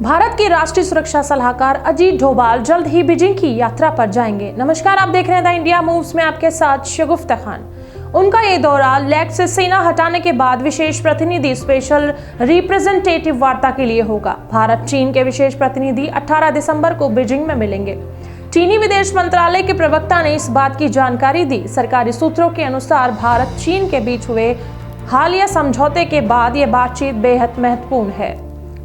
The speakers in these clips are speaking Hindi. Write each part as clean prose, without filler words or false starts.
भारत के राष्ट्रीय सुरक्षा सलाहकार अजीत डोभाल जल्द ही बीजिंग की यात्रा पर जाएंगे। नमस्कार, आप देख रहे हैं द इंडिया मूव्स में आपके साथ शगुफ्ता खान। उनका ये दौरा लेग से सेना हटाने के बाद विशेष प्रतिनिधि स्पेशल रिप्रेजेंटेटिव वार्ता के लिए होगा। भारत चीन के विशेष प्रतिनिधि 18 दिसंबर को बीजिंग में मिलेंगे। चीनी विदेश मंत्रालय के प्रवक्ता ने इस बात की जानकारी दी। सरकारी सूत्रों के अनुसार भारत चीन के बीच हुए हालिया समझौते के बाद यह बातचीत बेहद महत्वपूर्ण है।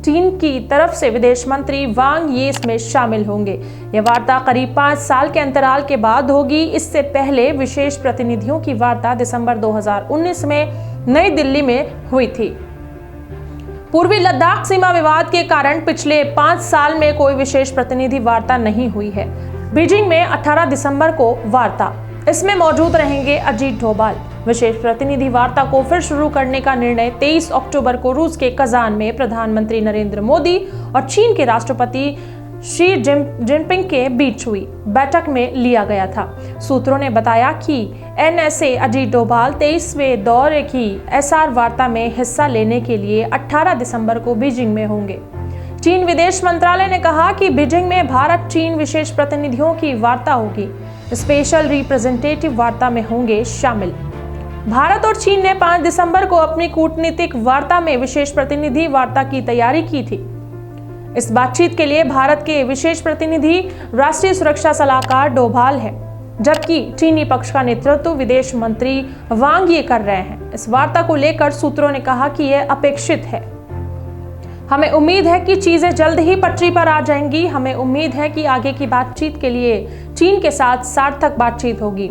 चीन की तरफ से विदेश मंत्री वांग यी इसमें शामिल होंगे। यह वार्ता करीब 5 साल के अंतराल के बाद होगी। इससे पहले विशेष प्रतिनिधियों की वार्ता दिसंबर 2019 में नई दिल्ली में हुई थी। पूर्वी लद्दाख सीमा विवाद के कारण पिछले 5 साल में कोई विशेष प्रतिनिधि वार्ता नहीं हुई है। बीजिंग में 18 दिसंबर को वार्ता, इसमें मौजूद रहेंगे अजीत डोभाल। विशेष प्रतिनिधि वार्ता को फिर शुरू करने का निर्णय 23 अक्टूबर को रूस के कजान में प्रधानमंत्री नरेंद्र मोदी और चीन के राष्ट्रपति शी जिनपिंग के बीच हुई बैठक में लिया गया था। सूत्रों ने बताया कि एनएसए अजीत डोभाल 23वें दौरे की एसआर वार्ता में हिस्सा लेने के लिए 18 दिसंबर को बीजिंग में होंगे। चीन विदेश मंत्रालय ने कहा कि बीजिंग में भारत चीन विशेष प्रतिनिधियों की वार्ता होगी। स्पेशल रिप्रेजेंटेटिव वार्ता में होंगे शामिल। भारत और चीन ने 5 दिसंबर को अपनी कूटनीतिक वार्ता में विशेष प्रतिनिधि वार्ता की तैयारी की थी। इस बातचीत के लिए भारत के विशेष प्रतिनिधि राष्ट्रीय सुरक्षा सलाहकार डोभाल है, जबकि चीनी पक्ष का नेतृत्व विदेश मंत्री वांग यी कर रहे हैं। इस वार्ता को लेकर सूत्रों ने कहा कि यह अपेक्षित है। हमें उम्मीद है कि चीजें जल्द ही पटरी पर आ जाएंगी। हमें उम्मीद है कि आगे की बातचीत के लिए चीन के साथ सार्थक बातचीत होगी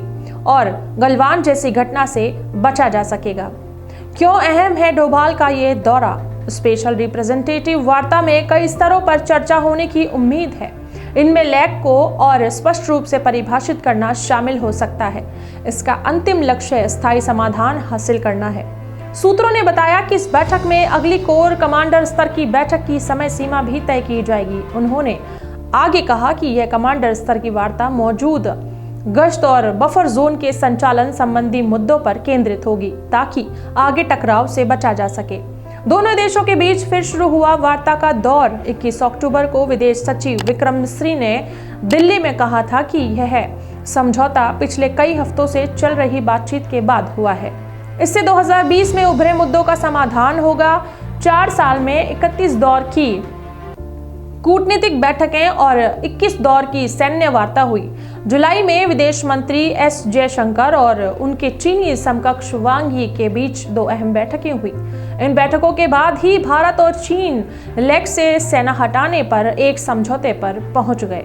और गलवान जैसी घटना से बचा जा सकेगा। क्यों अहम है डोभाल का ये दौरा? स्पेशल रिप्रेजेंटेटिव वार्ता में कई स्तरों पर चर्चा होने की उम्मीद है। इनमें लेग को और स्पष्ट रूप से परिभाषित करना शामिल हो सकता है। इसका अंतिम लक्ष्य स्थायी समाधान हासिल करना है। सूत्रों ने बताया कि इस बैठक में अगली कोर कमांडर स्तर की बैठक की समय सीमा भी तय की जाएगी। उन्होंने आगे कहा कि यह कमांडर स्तर की वार्ता मौजूद गश्त और बफर जोन के संचालन संबंधी मुद्दों पर केंद्रित होगी, ताकि आगे टकराव से बचा जा सके। दोनों देशों के बीच फिर शुरू हुआ वार्ता का दौर। 21 अक्टूबर को विदेश सचिव विक्रम मिस्री ने दिल्ली में कहा था कि यह समझौता पिछले कई हफ्तों से चल रही बातचीत के बाद हुआ है। इससे 2020 में उभरे मुद्दों का समाधान होगा। 4 साल में 31 दौर की कूटनीतिक बैठकें और 21 दौर की सैन्य वार्ता हुई। जुलाई में विदेश मंत्री एस जयशंकर और उनके चीनी समकक्ष वांग यी के बीच 2 अहम बैठकें हुई। इन बैठकों के बाद ही भारत और चीन लेग से सेना हटाने पर एक समझौते पर पहुंच गए।